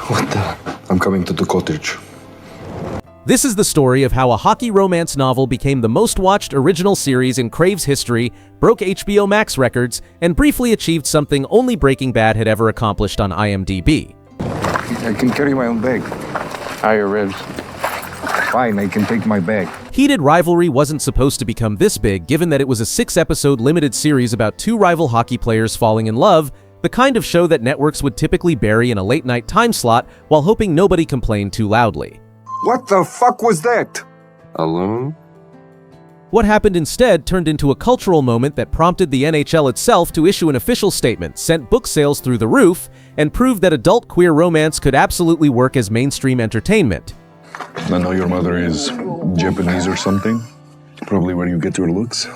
What the? I'm coming to the cottage. This is the story of how a hockey romance novel became the most watched original series in Crave's history, broke HBO Max records, and briefly achieved something only Breaking Bad had ever accomplished on IMDb. I can carry my own bag. How are your ribs? Fine, I can take my bag. Heated Rivalry wasn't supposed to become this big, given that it was a 6-episode limited series about two rival hockey players falling in love, the kind of show that networks would typically bury in a late-night time slot while hoping nobody complained too loudly. What the fuck was that? Alone? What happened instead turned into a cultural moment that prompted the NHL itself to issue an official statement, sent book sales through the roof, and proved that adult queer romance could absolutely work as mainstream entertainment. I know your mother is Japanese or something. Probably where you get your looks.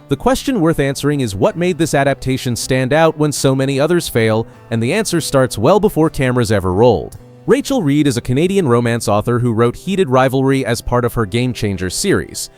The question worth answering is what made this adaptation stand out when so many others fail, and the answer starts well before cameras ever rolled. Rachel Reid is a Canadian romance author who wrote Heated Rivalry as part of her Game Changer series.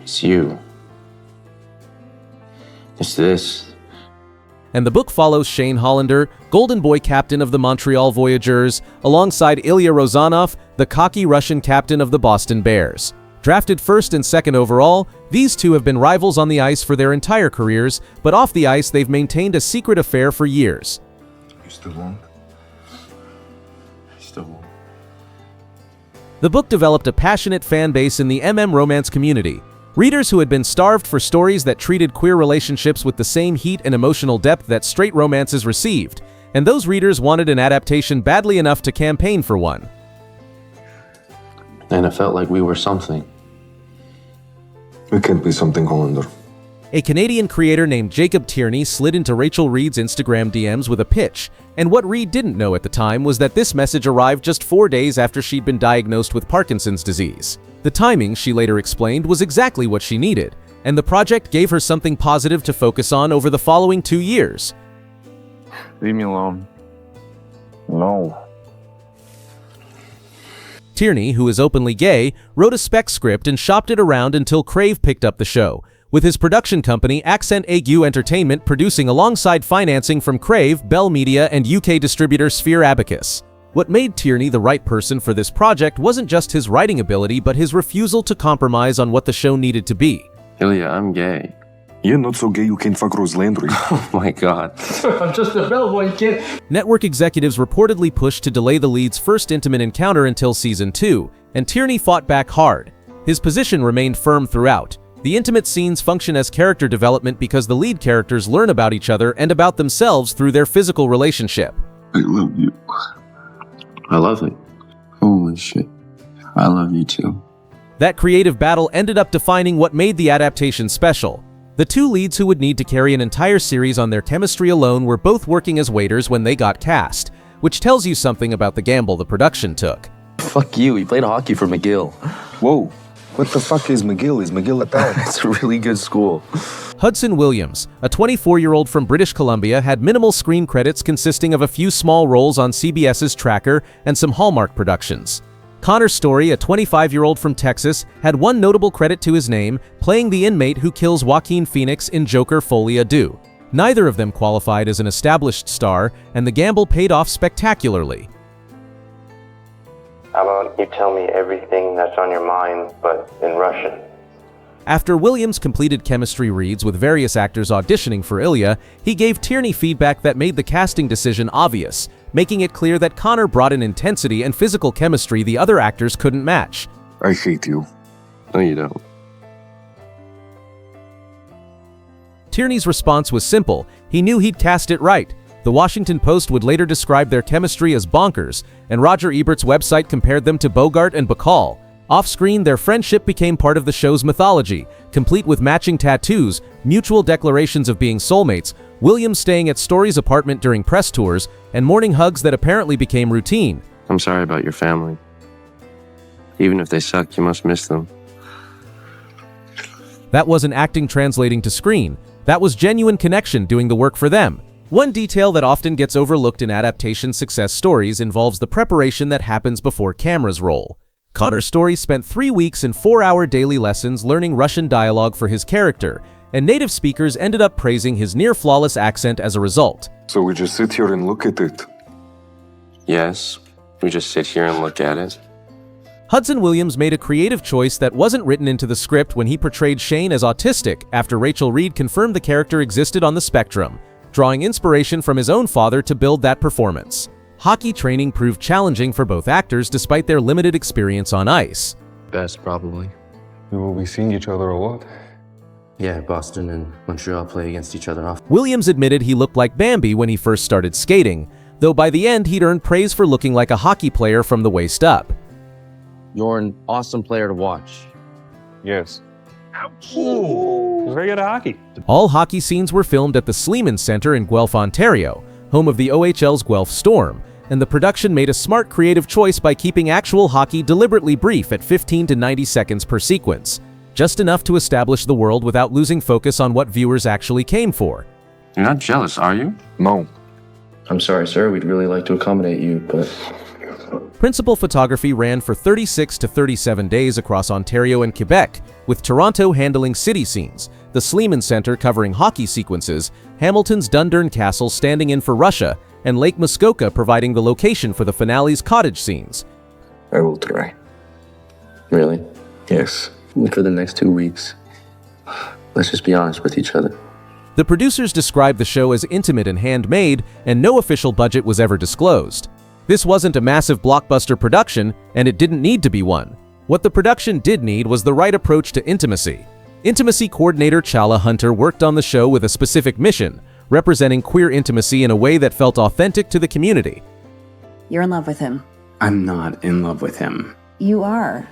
It's you. It's this. And the book follows Shane Hollander, Golden Boy captain of the Montreal Voyageurs, alongside Ilya Rozanov, the cocky Russian captain of the Boston Bears. Drafted first and second overall, these two have been rivals on the ice for their entire careers, but off the ice they've maintained a secret affair for years. You still won't? The book developed a passionate fan base in the romance community. Readers who had been starved for stories that treated queer relationships with the same heat and emotional depth that straight romances received, and those readers wanted an adaptation badly enough to campaign for one. And it felt like we were something. We can't be something, Hollander. A Canadian creator named Jacob Tierney slid into Rachel Reid's Instagram DMs with a pitch, and what Reid didn't know at the time was that this message arrived just 4 days after she'd been diagnosed with Parkinson's disease. The timing, she later explained, was exactly what she needed, and the project gave her something positive to focus on over the following 2 years. Leave me alone. No. Tierney, who is openly gay, wrote a spec script and shopped it around until Crave picked up the show, with his production company Accent Aigu Entertainment producing alongside financing from Crave, Bell Media, and UK distributor Sphere Abacus. What made Tierney the right person for this project wasn't just his writing ability, but his refusal to compromise on what the show needed to be. Ilya, I'm gay. You're not so gay you can fuck Rose Landry. Oh my god. I'm just a bellboy kid. Network executives reportedly pushed to delay the lead's first intimate encounter until season 2, and Tierney fought back hard. His position remained firm throughout. The intimate scenes function as character development because the lead characters learn about each other and about themselves through their physical relationship. I love you. I love it. Holy shit. I love you too. That creative battle ended up defining what made the adaptation special. The two leads who would need to carry an entire series on their chemistry alone were both working as waiters when they got cast, which tells you something about the gamble the production took. Fuck you, he played hockey for McGill. Whoa. What the fuck is McGill? Is McGill a town? It's a really good school. Hudson Williams, a 24-year-old from British Columbia, had minimal screen credits consisting of a few small roles on CBS's Tracker and some Hallmark productions. Connor Storrie, a 25-year-old from Texas, had one notable credit to his name, playing the inmate who kills Joaquin Phoenix in Joker Folie à Deux. Neither of them qualified as an established star, and the gamble paid off spectacularly. How about you tell me everything that's on your mind, but in Russian? After Williams completed chemistry reads with various actors auditioning for Ilya, he gave Tierney feedback that made the casting decision obvious, making it clear that Connor brought an intensity and physical chemistry the other actors couldn't match. I hate you. No, you don't. Tierney's response was simple. He knew he'd cast it right. The Washington Post would later describe their chemistry as bonkers, and Roger Ebert's website compared them to Bogart and Bacall. Off-screen, their friendship became part of the show's mythology, complete with matching tattoos, mutual declarations of being soulmates, Williams staying at Storrie's apartment during press tours, and morning hugs that apparently became routine. I'm sorry about your family. Even if they suck, you must miss them. That wasn't acting translating to screen. That was genuine connection doing the work for them. One detail that often gets overlooked in adaptation success stories involves the preparation that happens before cameras roll. Connor Storrie spent 3 weeks in 4-hour daily lessons learning Russian dialogue for his character, and native speakers ended up praising his near-flawless accent as a result. So we just sit here and look at it. Yes. We just sit here and look at it. Hudson Williams made a creative choice that wasn't written into the script when he portrayed Shane as autistic after Rachel Reid confirmed the character existed on the spectrum, drawing inspiration from his own father to build that performance. Hockey training proved challenging for both actors despite their limited experience on ice. Best, probably. We will be seeing each other a lot. Yeah, Boston and Montreal play against each other often. Williams admitted he looked like Bambi when he first started skating, though by the end he'd earned praise for looking like a hockey player from the waist up. You're an awesome player to watch. Yes. Ooh, very good at hockey. All hockey scenes were filmed at the Sleeman Centre in Guelph, Ontario, home of the OHL's Guelph Storm, and the production made a smart creative choice by keeping actual hockey deliberately brief at 15 to 90 seconds per sequence, just enough to establish the world without losing focus on what viewers actually came for. You're not jealous, are you? No. I'm sorry, sir. We'd really like to accommodate you, but Principal photography ran for 36 to 37 days across Ontario and Quebec, with Toronto handling city scenes, the Sleeman Centre covering hockey sequences, Hamilton's Dundurn Castle standing in for Russia, and Lake Muskoka providing the location for the finale's cottage scenes. I will try. Really? Yes. For the next 2 weeks. Let's just be honest with each other. The producers described the show as intimate and handmade, and no official budget was ever disclosed. This wasn't a massive blockbuster production, and it didn't need to be one. What the production did need was the right approach to intimacy. Intimacy coordinator Chala Hunter worked on the show with a specific mission, representing queer intimacy in a way that felt authentic to the community. You're in love with him. I'm not in love with him. You are.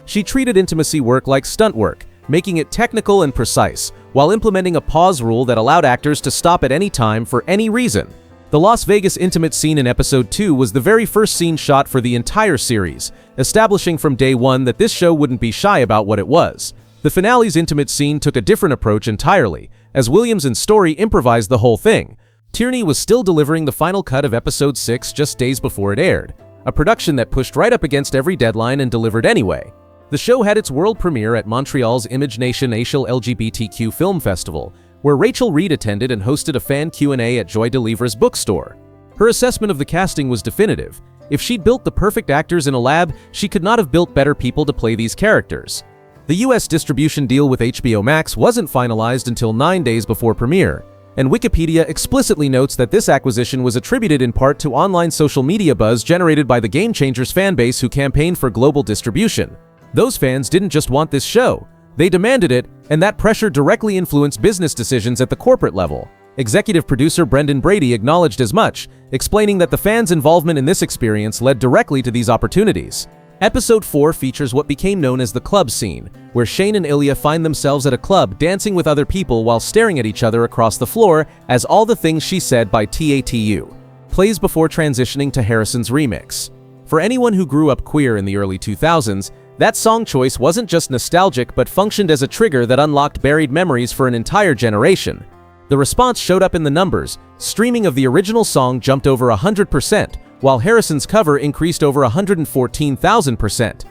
She treated intimacy work like stunt work, making it technical and precise, while implementing a pause rule that allowed actors to stop at any time for any reason. The Las Vegas intimate scene in episode 2 was the very first scene shot for the entire series, establishing from day one that this show wouldn't be shy about what it was. The finale's intimate scene took a different approach entirely, as Williams and Storrie improvised the whole thing. Tierney was still delivering the final cut of episode 6 just days before it aired, a production that pushed right up against every deadline and delivered anyway. The show had its world premiere at Montreal's Image Nation Asian LGBTQ Film Festival, where Rachel Reid attended and hosted a fan Q&A at Joy de Livre's bookstore. Her assessment of the casting was definitive. If she'd built the perfect actors in a lab, she could not have built better people to play these characters. The US distribution deal with HBO Max wasn't finalized until 9 days before premiere, and Wikipedia explicitly notes that this acquisition was attributed in part to online social media buzz generated by the Game Changers fanbase who campaigned for global distribution. Those fans didn't just want this show. They demanded it, and that pressure directly influenced business decisions at the corporate level. Executive producer Brendan Brady acknowledged as much, explaining that the fans' involvement in this experience led directly to these opportunities. Episode 4 features what became known as the club scene, where Shane and Ilya find themselves at a club dancing with other people while staring at each other across the floor as All the Things She Said by TATU plays before transitioning to Harrison's remix. For anyone who grew up queer in the early 2000s, that song choice wasn't just nostalgic but functioned as a trigger that unlocked buried memories for an entire generation. The response showed up in the numbers. Streaming of the original song jumped over 100%, while Harrison's cover increased over 114,000%.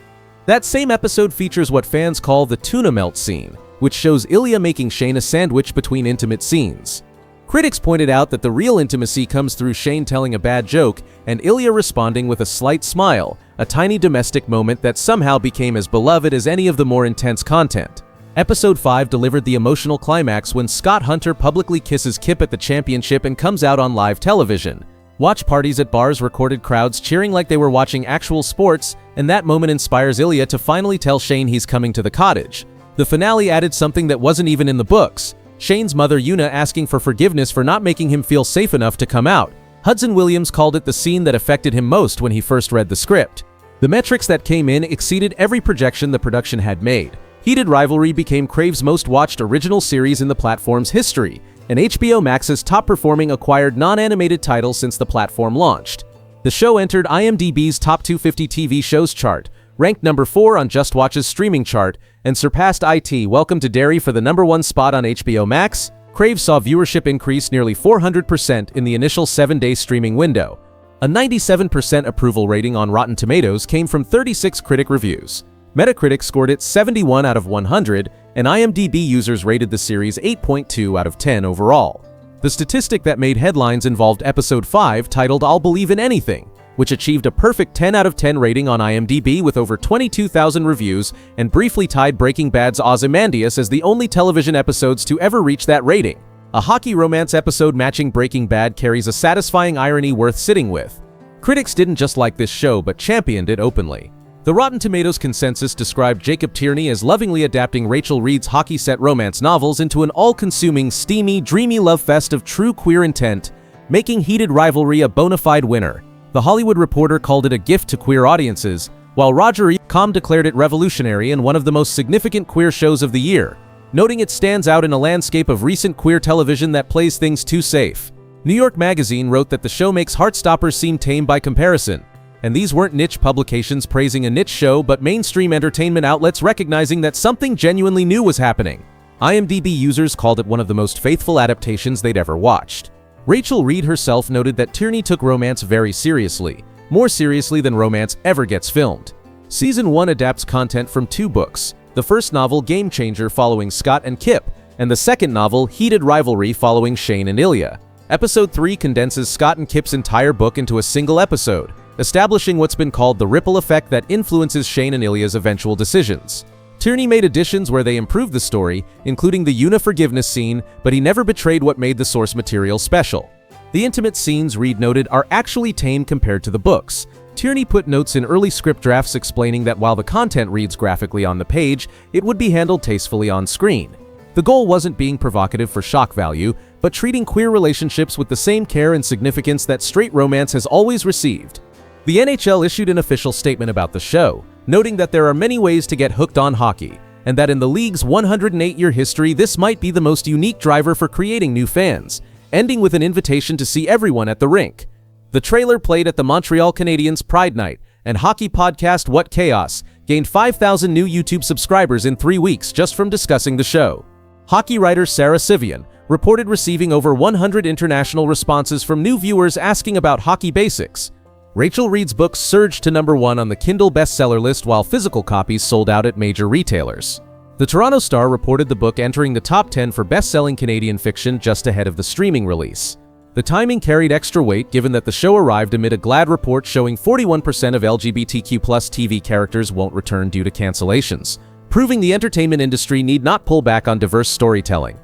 That same episode features what fans call the tuna melt scene, which shows Ilya making Shane a sandwich between intimate scenes. Critics pointed out that the real intimacy comes through Shane telling a bad joke and Ilya responding with a slight smile, a tiny domestic moment that somehow became as beloved as any of the more intense content. Episode 5 delivered the emotional climax when Scott Hunter publicly kisses Kip at the championship and comes out on live television. Watch parties at bars recorded crowds cheering like they were watching actual sports, and that moment inspires Ilya to finally tell Shane he's coming to the cottage. The finale added something that wasn't even in the books. Shane's mother Una asking for forgiveness for not making him feel safe enough to come out. Hudson Williams called it the scene that affected him most when he first read the script. The metrics that came in exceeded every projection the production had made. Heated Rivalry became Crave's most watched original series in the platform's history, and HBO Max's top-performing acquired non-animated title since the platform launched. The show entered IMDb's Top 250 TV Shows chart, ranked number 4 on Just Watch's streaming chart, and surpassed Welcome to Derry for the number 1 spot on HBO Max. Crave saw viewership increase nearly 400% in the initial 7-day streaming window. A 97% approval rating on Rotten Tomatoes came from 36 critic reviews. Metacritic scored it 71 out of 100, and IMDb users rated the series 8.2 out of 10 overall. The statistic that made headlines involved episode 5 titled I'll Believe in Anything, which achieved a perfect 10 out of 10 rating on IMDb with over 22,000 reviews and briefly tied Breaking Bad's Ozymandias as the only television episodes to ever reach that rating. A hockey romance episode matching Breaking Bad carries a satisfying irony worth sitting with. Critics didn't just like this show but championed it openly. The Rotten Tomatoes consensus described Jacob Tierney as lovingly adapting Rachel Reid's hockey set romance novels into an all-consuming, steamy, dreamy love fest of true queer intent, making Heated Rivalry a bona fide winner. The Hollywood Reporter called it a gift to queer audiences, while Roger Reid declared it revolutionary and one of the most significant queer shows of the year, noting it stands out in a landscape of recent queer television that plays things too safe. New York Magazine wrote that the show makes Heartstoppers seem tame by comparison. And these weren't niche publications praising a niche show, but mainstream entertainment outlets recognizing that something genuinely new was happening. IMDb users called it one of the most faithful adaptations they'd ever watched. Rachel Reid herself noted that Tierney took romance very seriously, more seriously than romance ever gets filmed. Season 1 adapts content from 2 books, the first novel Game Changer following Scott and Kip, and the second novel Heated Rivalry following Shane and Ilya. Episode 3 condenses Scott and Kip's entire book into a single episode, establishing what's been called the ripple effect that influences Shane and Ilya's eventual decisions. Tierney made additions where they improved the story, including the Una forgiveness scene, but he never betrayed what made the source material special. The intimate scenes, Reid noted, are actually tame compared to the books. Tierney put notes in early script drafts explaining that while the content reads graphically on the page, it would be handled tastefully on screen. The goal wasn't being provocative for shock value, but treating queer relationships with the same care and significance that straight romance has always received. The NHL issued an official statement about the show, noting that there are many ways to get hooked on hockey, and that in the league's 108-year history, this might be the most unique driver for creating new fans, ending with an invitation to see everyone at the rink. The trailer played at the Montreal Canadiens Pride Night, and hockey podcast What Chaos gained 5,000 new YouTube subscribers in 3 weeks just from discussing the show. Hockey writer Sarah Sivian reported receiving over 100 international responses from new viewers asking about hockey basics. Rachel Reid's books surged to #1 on the Kindle bestseller list while physical copies sold out at major retailers. The Toronto Star reported the book entering the top 10 for best-selling Canadian fiction just ahead of the streaming release. The timing carried extra weight given that the show arrived amid a GLAAD report showing 41% of LGBTQ+ TV characters won't return due to cancellations, proving the entertainment industry need not pull back on diverse storytelling.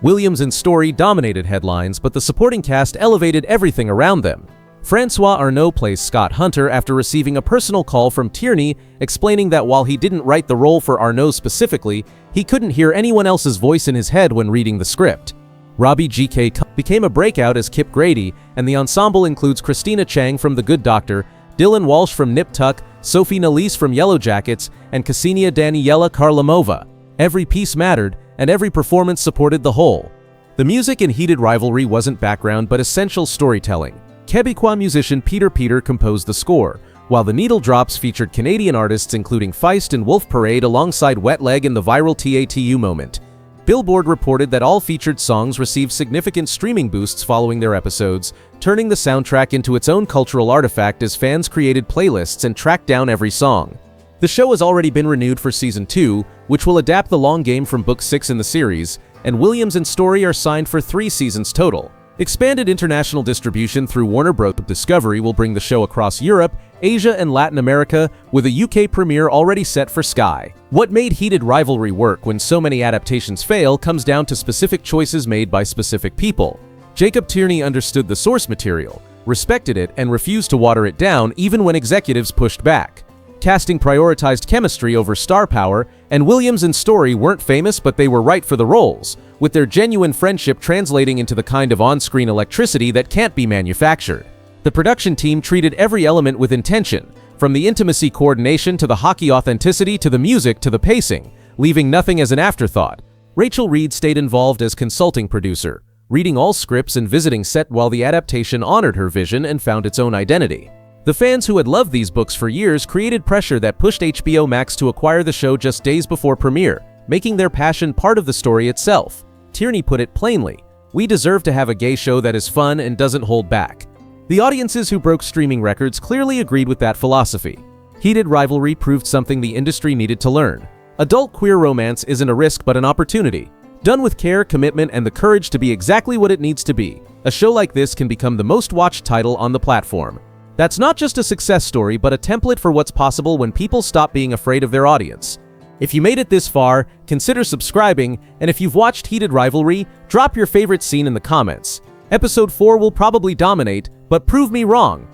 Williams and Storrie dominated headlines, but the supporting cast elevated everything around them. Francois Arnault plays Scott Hunter after receiving a personal call from Tierney explaining that while he didn't write the role for Arnault specifically, he couldn't hear anyone else's voice in his head when reading the script. Robbie G.K. became a breakout as Kip Grady, and the ensemble includes Christina Chang from The Good Doctor, Dylan Walsh from Nip Tuck, Sophie Nélisse from Yellow Jackets, and Ksenia Daniela Karlamova. Every piece mattered, and every performance supported the whole. The music in Heated Rivalry wasn't background but essential storytelling. Quebecois musician Peter composed the score, while the needle drops featured Canadian artists including Feist and Wolf Parade alongside Wet Leg in the viral TATU moment. Billboard reported that all featured songs received significant streaming boosts following their episodes, turning the soundtrack into its own cultural artifact as fans created playlists and tracked down every song. The show has already been renewed for Season 2, which will adapt the long game from Book 6 in the series, and Williams and Storrie are signed for 3 seasons total. Expanded international distribution through Warner Bros. Discovery will bring the show across Europe, Asia, and Latin America, with a UK premiere already set for Sky. What made Heated Rivalry work when so many adaptations fail comes down to specific choices made by specific people. Jacob Tierney understood the source material, respected it, and refused to water it down even when executives pushed back. Casting prioritized chemistry over star power, and Williams and Storrie weren't famous but they were right for the roles, with their genuine friendship translating into the kind of on-screen electricity that can't be manufactured. The production team treated every element with intention, from the intimacy coordination to the hockey authenticity to the music to the pacing, leaving nothing as an afterthought. Rachel Reid stayed involved as consulting producer, reading all scripts and visiting set while the adaptation honored her vision and found its own identity. The fans who had loved these books for years created pressure that pushed HBO Max to acquire the show just days before premiere, making their passion part of the story itself. Tierney put it plainly, "We deserve to have a gay show that is fun and doesn't hold back." The audiences who broke streaming records clearly agreed with that philosophy. Heated Rivalry proved something the industry needed to learn. Adult queer romance isn't a risk but an opportunity. Done with care, commitment, and the courage to be exactly what it needs to be, a show like this can become the most watched title on the platform. That's not just a success story, but a template for what's possible when people stop being afraid of their audience. If you made it this far, consider subscribing, and if you've watched Heated Rivalry, drop your favorite scene in the comments. Episode 4 will probably dominate, but prove me wrong.